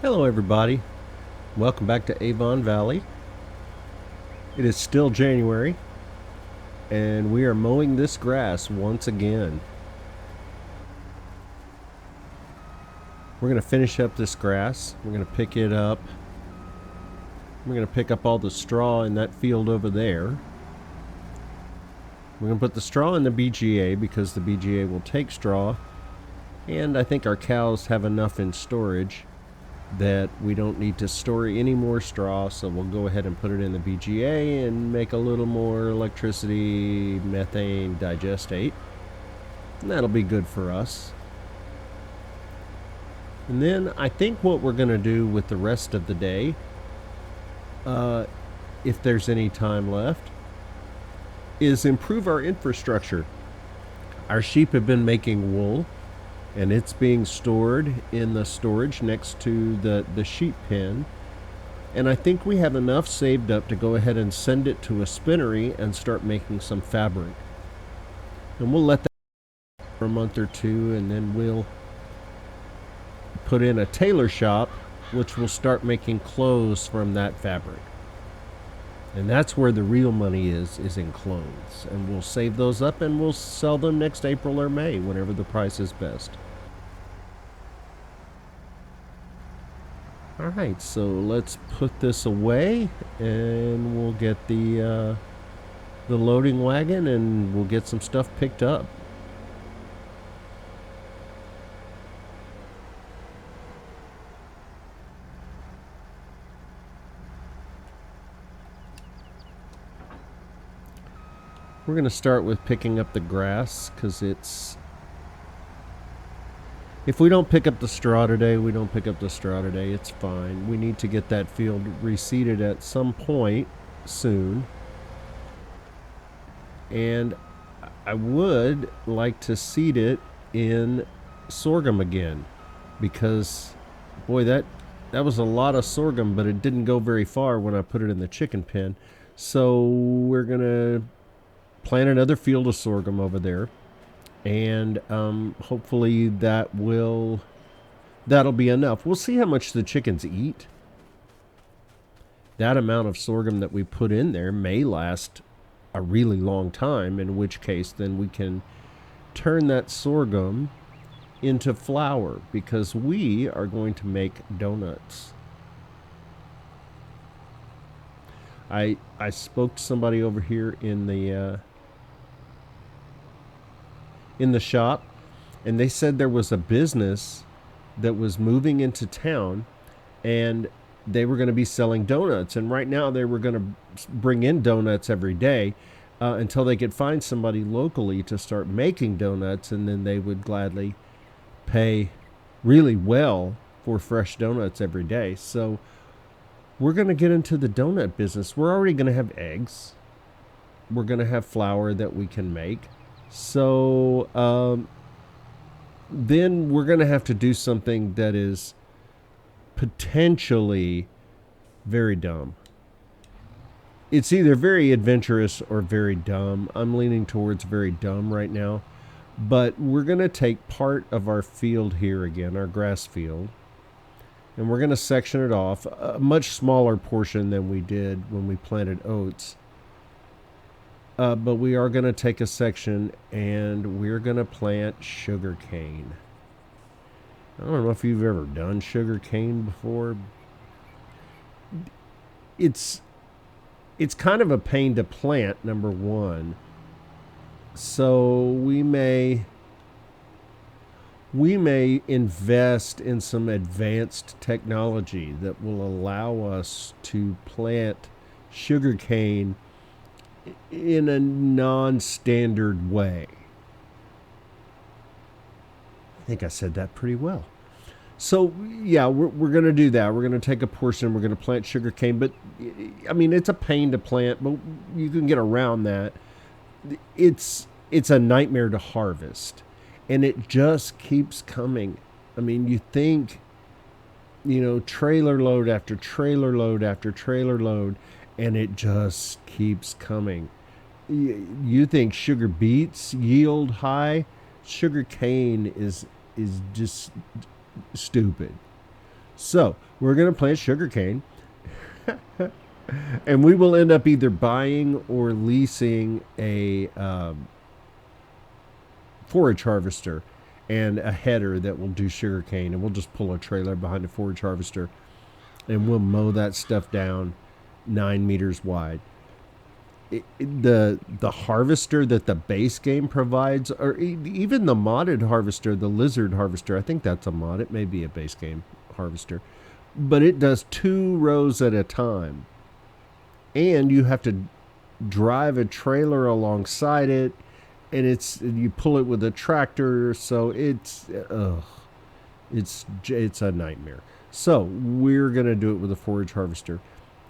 Hello everybody, welcome back to Avon Valley. It is still January and we are mowing this grass once again. We're going to finish up this grass, we're going to pick it up, we're going to pick up all the straw in that field over there. We're going to put the straw in the BGA because the BGA will take straw, and I think our cows have enough in storage that we don't need to store any more straw, so we'll go ahead and put it in the BGA and make a little more electricity, methane digestate, and that'll be good for us. And then I think what we're going to do with the rest of the day, if there's any time left, is improve our infrastructure. Our sheep have been making wool, and it's being stored in the storage next to the sheep pen. And I think we have enough saved up to go ahead and send it to a spinnery and start making some fabric. And we'll let that for a month or two, and then we'll put in a tailor shop, which will start making clothes from that fabric. And that's where the real money is in clothes. And we'll save those up and we'll sell them next April or May, whenever the price is best. Alright, so let's put this away and we'll get the loading wagon and we'll get some stuff picked up. We're going to start with picking up the grass because if we don't pick up the straw today, we don't pick up the straw today. It's fine. We need to get that field reseeded at some point soon. And I would like to seed it in sorghum again because, boy, that was a lot of sorghum, but it didn't go very far when I put it in the chicken pen. So we're going to plant another field of sorghum over there, and hopefully that'll be enough. We'll see how much the chickens eat. That amount of sorghum that we put in there may last a really long time, in which case then we can turn that sorghum into flour because we are going to make donuts. I spoke to somebody over here in the shop, and they said there was a business that was moving into town and they were going to be selling donuts, and right now they were going to bring in donuts every day until they could find somebody locally to start making donuts, and then they would gladly pay really well for fresh donuts every day. So we're going to get into the donut business. We're already going to have eggs, we're going to have flour that we can make. So then we're going to have to do something that is potentially very dumb. It's either very adventurous or very dumb. I'm leaning towards very dumb right now. But we're going to take part of our field here again, our grass field, and we're going to section it off, a much smaller portion than we did when we planted oats. But we are going to take a section and we're going to plant sugar cane. I don't know if you've ever done sugar cane before. It's kind of a pain to plant, number one. So we may invest in some advanced technology that will allow us to plant sugar cane in a non-standard way. I think I said that pretty well. So yeah, we're going to do that. We're going to take a portion, we're going to plant sugar cane, but I mean, it's a pain to plant, but you can get around that. It's a nightmare to harvest, and it just keeps coming. I mean, you think, trailer load after trailer load after trailer load, and it just keeps coming. You think sugar beets yield high? Sugar cane is just stupid. So we're going to plant sugarcane, and we will end up either buying or leasing a forage harvester and a header that will do sugarcane, and we'll just pull a trailer behind a forage harvester, and we'll mow that stuff down 9 meters wide. The harvester that the base game provides, or even the modded harvester, the lizard harvester, I think that's a mod. It may be a base game harvester, but it does 2 rows at a time, and you have to drive a trailer alongside it, and you pull it with a tractor, so it's a nightmare. So we're gonna do it with a forage harvester,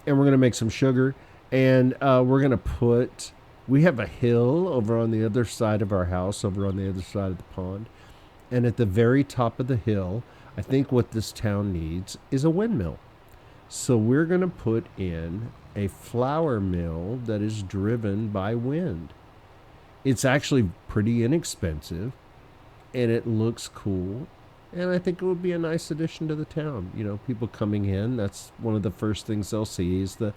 and we're gonna make some sugar, and we're gonna put. We have a hill over on the other side of our house, over on the other side of the pond, and at the very top of the hill, I think what this town needs is a windmill. So we're gonna put in a flour mill that is driven by wind. It's actually pretty inexpensive, and it looks cool, and I think it would be a nice addition to the town. You know, people coming in, that's one of the first things they'll see is the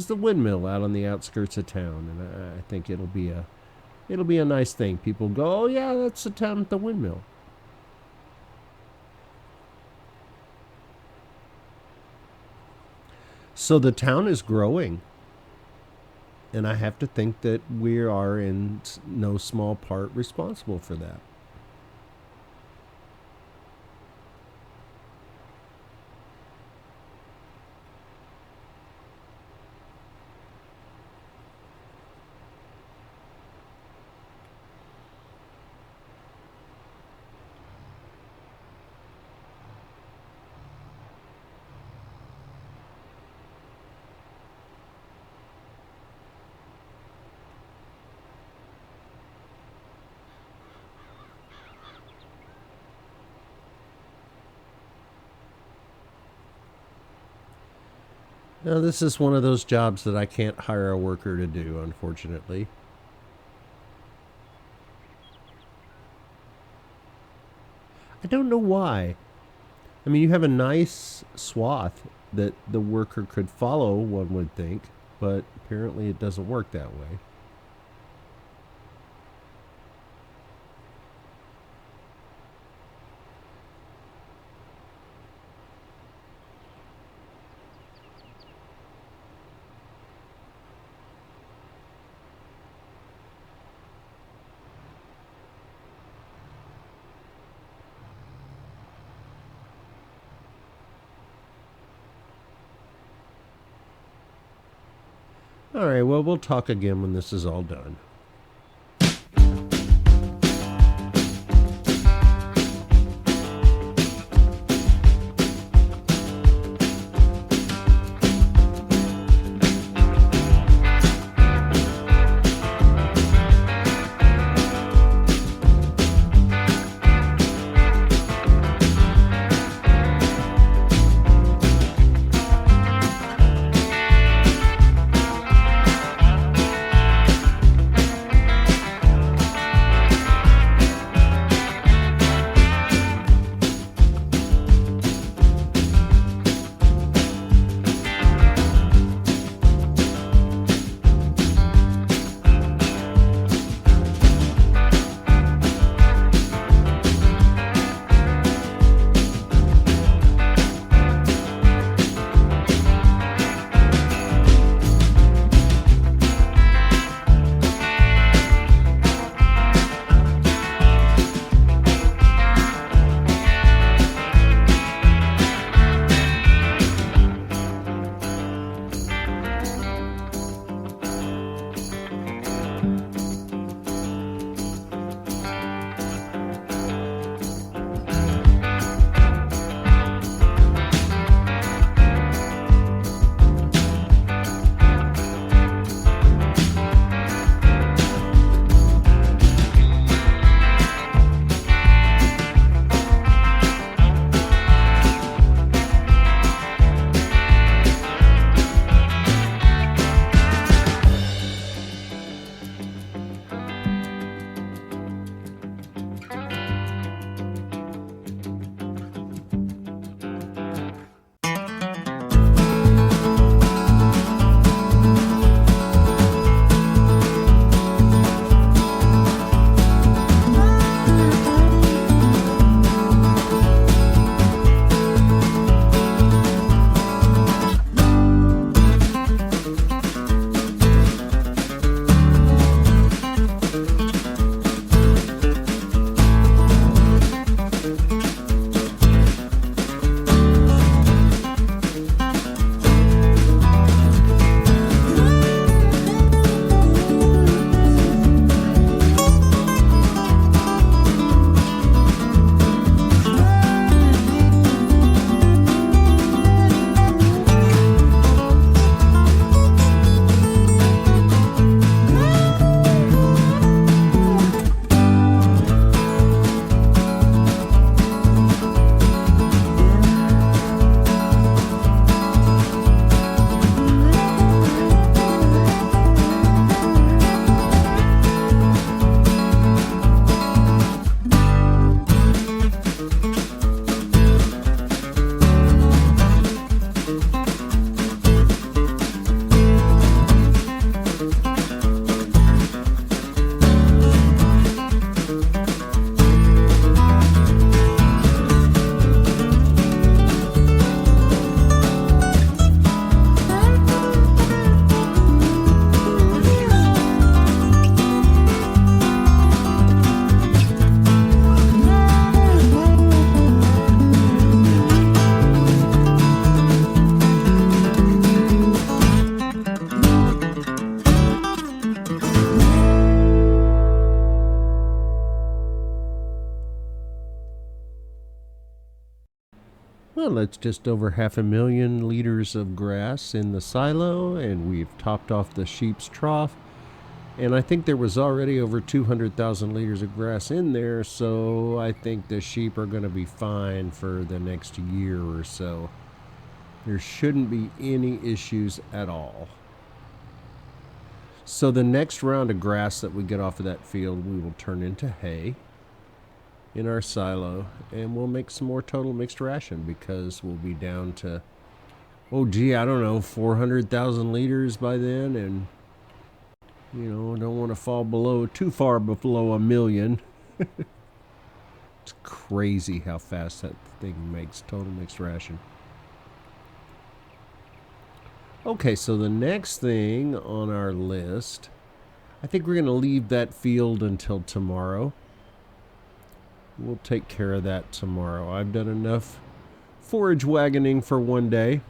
windmill out on the outskirts of town, and I think it'll be a nice thing. People go, oh yeah, that's the town at the windmill. So the town is growing, and I have to think that we are in no small part responsible for that. Now, this is one of those jobs that I can't hire a worker to do, unfortunately. I don't know why. I mean, you have a nice swath that the worker could follow, one would think, but apparently it doesn't work that way. All right, well, we'll talk again when this is all done. Well, that's just over 500,000 liters of grass in the silo, and we've topped off the sheep's trough. And I think there was already over 200,000 liters of grass in there, so I think the sheep are going to be fine for the next year or so. There shouldn't be any issues at all. So the next round of grass that we get off of that field, we will turn into hay in our silo, and we'll make some more total mixed ration because we'll be down to, oh gee, I don't know, 400,000 liters by then, and don't want to fall too far below 1,000,000. It's crazy how fast that thing makes total mixed ration. Okay, so the next thing on our list, I think we're going to leave that field until tomorrow. We'll take care of that tomorrow. I've done enough forage wagoning for one day.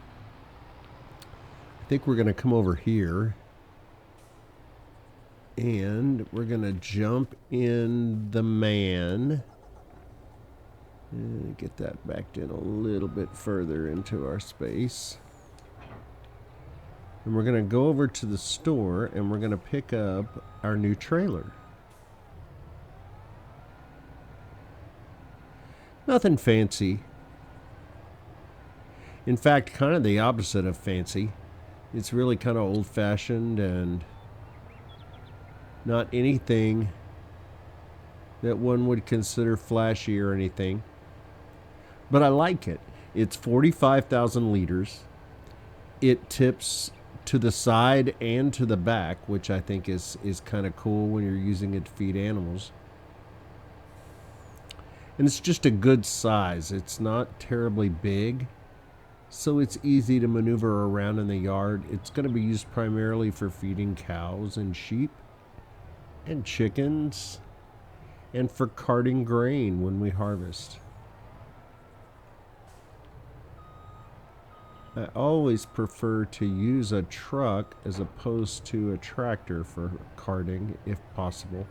I think we're going to come over here and we're going to jump in the man and get that backed in a little bit further into our space. And we're going to go over to the store and we're going to pick up our new trailer. Nothing fancy. In fact, kind of the opposite of fancy. It's really kind of old-fashioned and not anything that one would consider flashy or anything. But I like it. It's 45,000 liters. It tips to the side and to the back, which I think is kind of cool when you're using it to feed animals. And it's just a good size. It's not terribly big, so it's easy to maneuver around in the yard. It's going to be used primarily for feeding cows and sheep and chickens and for carting grain when we harvest. I always prefer to use a truck as opposed to a tractor for carting if possible.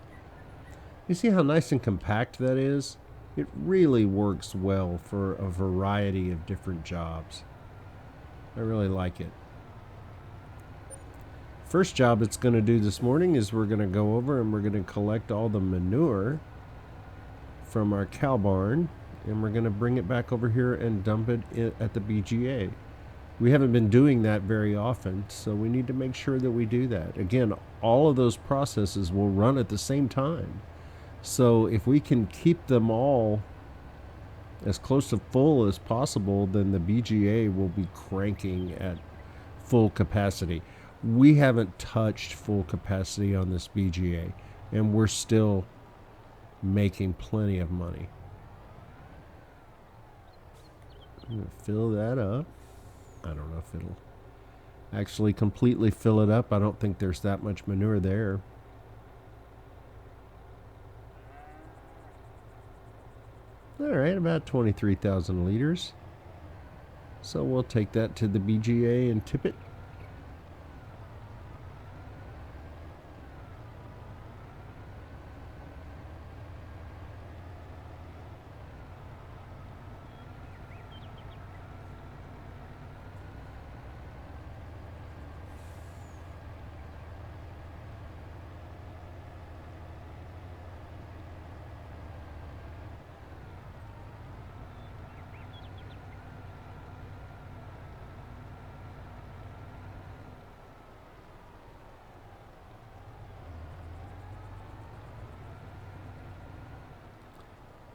You see how nice and compact that is? It really works well for a variety of different jobs. I really like it. First job it's going to do this morning is we're going to go over and we're going to collect all the manure from our cow barn, and we're going to bring it back over here and dump it at the BGA. We haven't been doing that very often, so we need to make sure that we do that. Again, all of those processes will run at the same time. So if we can keep them all as close to full as possible, then the BGA will be cranking at full capacity. We haven't touched full capacity on this BGA, and we're still making plenty of money. I'm going to fill that up. I don't know if it'll actually completely fill it up. I don't think there's that much manure there. All right, about 23,000 liters. So we'll take that to the BGA and tip it.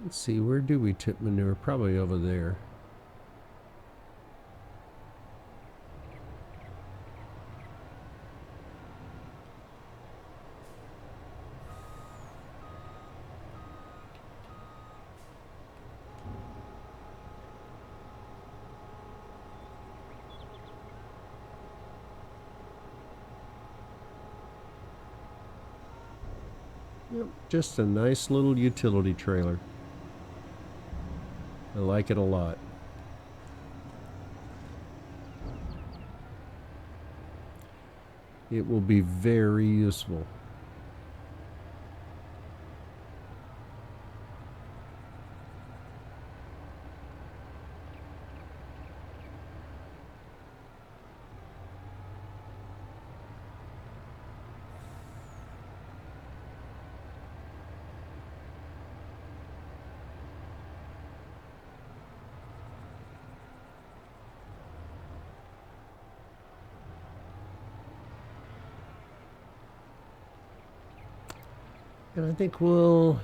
Let's see, where do we tip manure? Probably over there. Yep, just a nice little utility trailer. I like it a lot. It will be very useful. And I think we'll...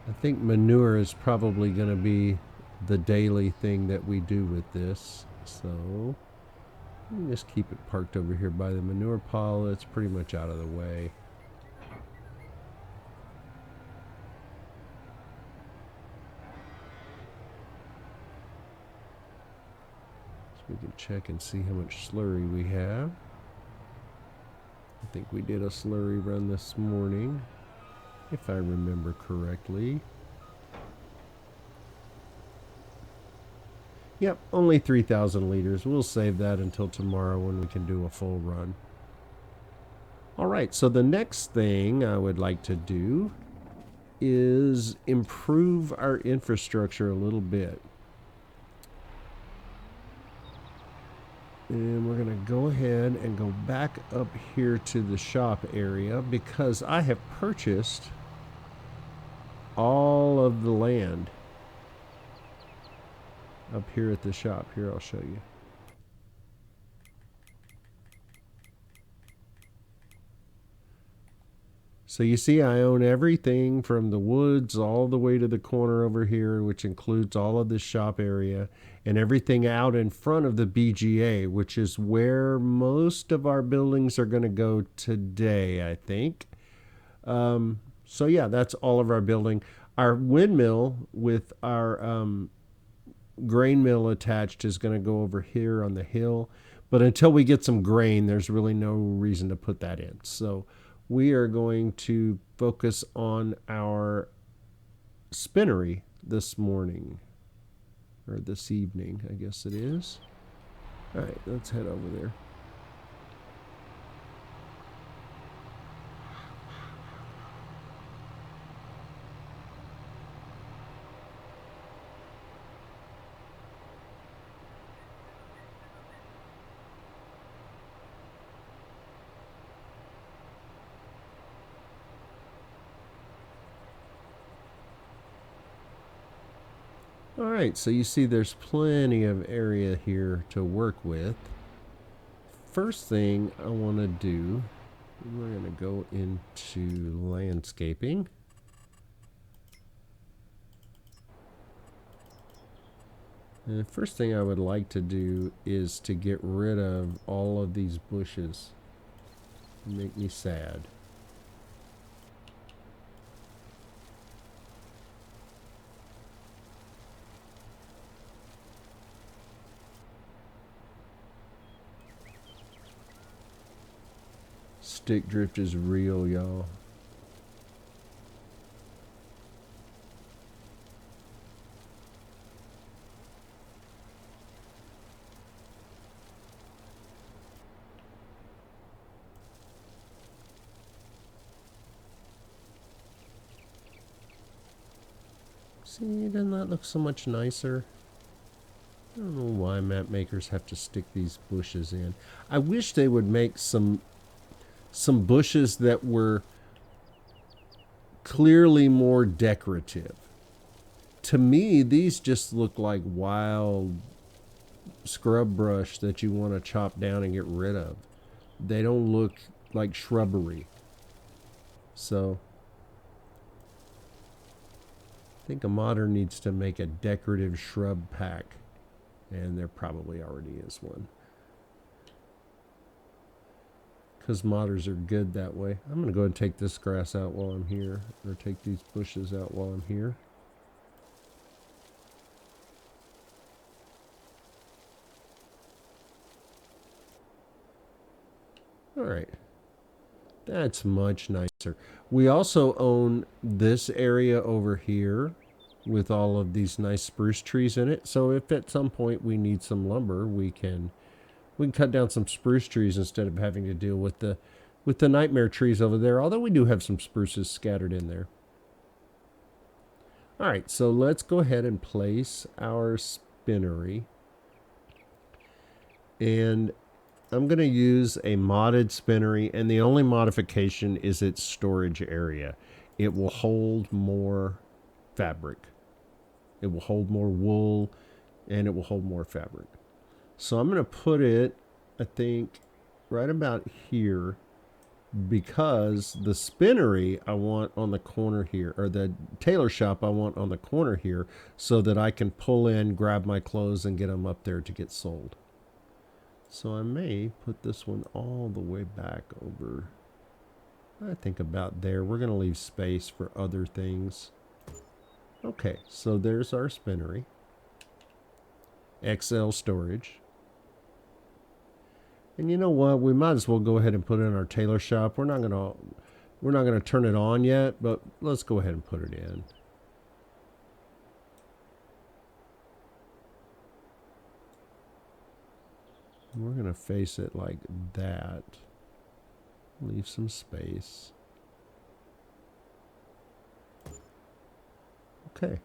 I think manure is probably going to be the daily thing that we do with this. So let me just keep it parked over here by the manure pile. It's pretty much out of the way. So we can check and see how much slurry we have. I think we did a slurry run this morning, if I remember correctly. Yep, only 3,000 liters. We'll save that until tomorrow when we can do a full run. All right, so the next thing I would like to do is improve our infrastructure a little bit. And we're going to go ahead and go back up here to the shop area because I have purchased all of the land up here at the shop. Here, I'll show you. So you see I own everything from the woods all the way to the corner over here, which includes all of this shop area and everything out in front of the BGA, which is where most of our buildings are going to go today, I think. So yeah, that's all of our building. Our windmill with our grain mill attached is going to go over here on the hill. But until we get some grain, there's really no reason to put that in. So we are going to focus on our spinnery this morning, or this evening, I guess it is. All right, let's head over there. All right, so you see there's plenty of area here to work with. First thing I want to do, we're going to go into landscaping. And the first thing I would like to do is to get rid of all of these bushes. They make me sad. Stick drift is real, y'all. See, doesn't that look so much nicer? I don't know why map makers have to stick these bushes in. I wish they would make some bushes that were clearly more decorative. To me, these just look like wild scrub brush that you want to chop down and get rid of. They don't look like shrubbery. So I think a modder needs to make a decorative shrub pack, and there probably already is one, because modders are good that way. I'm going to go ahead and take this grass out while I'm here, or take these bushes out while I'm here. All right, that's much nicer. We also own this area over here with all of these nice spruce trees in it. So if at some point we need some lumber, we can cut down some spruce trees instead of having to deal with the nightmare trees over there, although we do have some spruces scattered in there. All right, so let's go ahead and place our spinnery. And I'm going to use a modded spinnery, and the only modification is its storage area. It will hold more fabric. It will hold more wool, and it will hold more fabric. So I'm going to put it, I think, right about here, because the spinnery I want on the corner here, or the tailor shop I want on the corner here, so that I can pull in, grab my clothes, and get them up there to get sold. So I may put this one all the way back over, I think about there. We're going to leave space for other things. Okay, so there's our spinnery. XL storage. And you know what? We might as well go ahead and put it in our tailor shop. We're not gonna turn it on yet, but let's go ahead and put it in. We're gonna face it like that. Leave some space. Okay.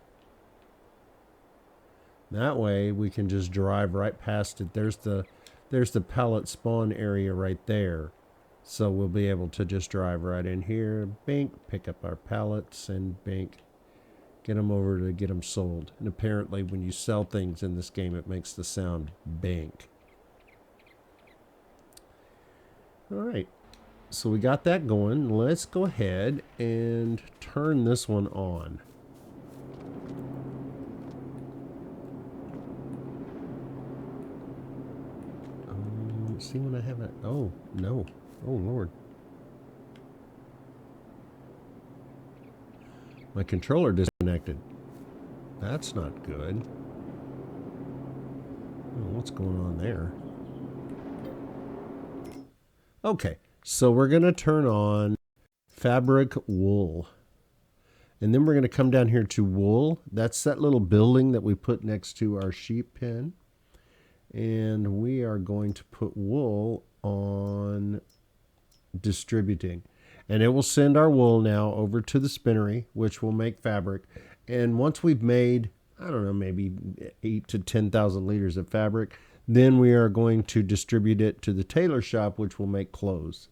That way we can just drive right past it. There's the pallet spawn area right there. So we'll be able to just drive right in here, bink, pick up our pallets, and bink, get them over to get them sold. And apparently when you sell things in this game, it makes the sound bink. All right, so we got that going. Let's go ahead and turn this one on. See when I have it. Oh, no. Oh, Lord. My controller disconnected. That's not good. Oh, what's going on there? Okay, so we're going to turn on fabric wool. And then we're going to come down here to wool. That's that little building that we put next to our sheep pen. And we are going to put wool on distributing. And it will send our wool now over to the spinnery, which will make fabric. And once we've made, I don't know, maybe 8 to 10,000 liters of fabric, then we are going to distribute it to the tailor shop, which will make clothes.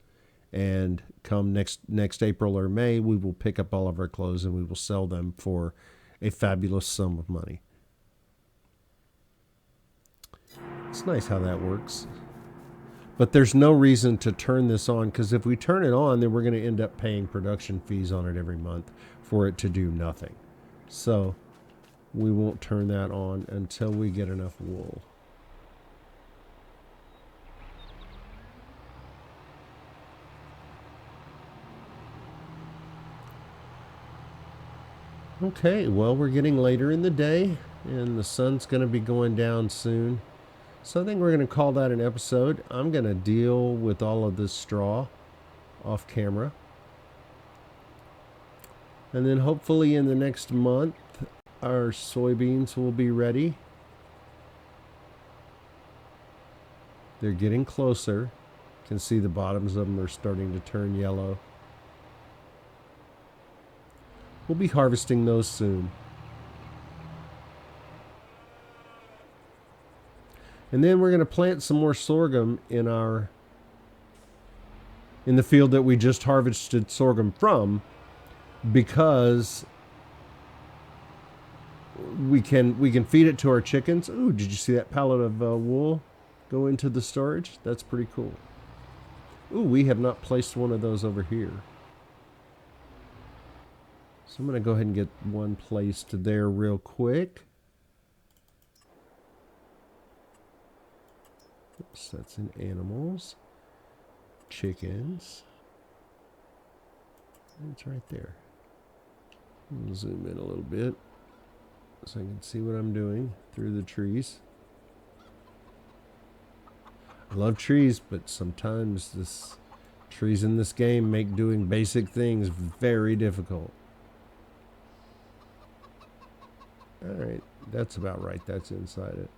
And come next April or May, we will pick up all of our clothes and we will sell them for a fabulous sum of money. It's nice how that works. But there's no reason to turn this on, because if we turn it on, then we're going to end up paying production fees on it every month for it to do nothing. So we won't turn that on until we get enough wool. Okay, well, we're getting later in the day, and the sun's going to be going down soon. So I think we're going to call that an episode. I'm going to deal with all of this straw off camera. And then hopefully in the next month, our soybeans will be ready. They're getting closer. You can see the bottoms of them are starting to turn yellow. We'll be harvesting those soon. And then we're going to plant some more sorghum in the field that we just harvested sorghum from, because we can feed it to our chickens. Ooh, did you see that pallet of wool go into the storage? That's pretty cool. Ooh, we have not placed one of those over here. So I'm going to go ahead and get one placed there real quick. Oops, that's in animals. Chickens. It's right there. I'll zoom in a little bit so I can see what I'm doing through the trees. I love trees, but sometimes trees in this game make doing basic things very difficult. Alright, that's about right. That's inside it.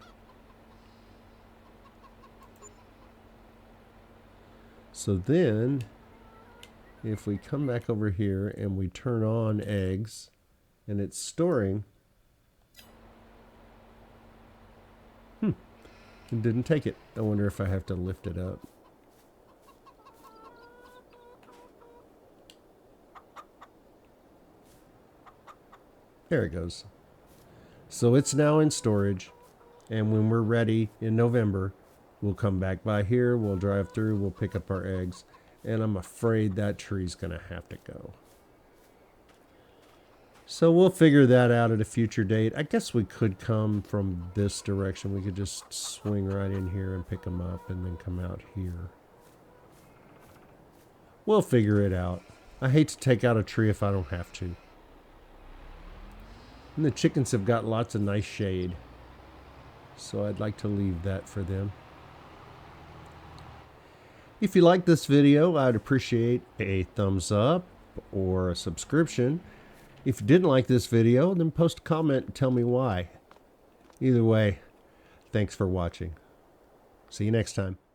So then, if we come back over here and we turn on eggs, and it's storing, it didn't take it. I wonder if I have to lift it up. There it goes. So it's now in storage, and when we're ready in November, We'll come back by here, we'll drive through, we'll pick up our eggs, and I'm afraid that tree's going to have to go. So we'll figure that out at a future date. I guess we could come from this direction. We could just swing right in here and pick them up and then come out here. We'll figure it out. I hate to take out a tree if I don't have to. And the chickens have got lots of nice shade, so I'd like to leave that for them. If you like this video, I'd appreciate a thumbs up or a subscription. If you didn't like this video, then post a comment and tell me why. Either way, thanks for watching. See you next time.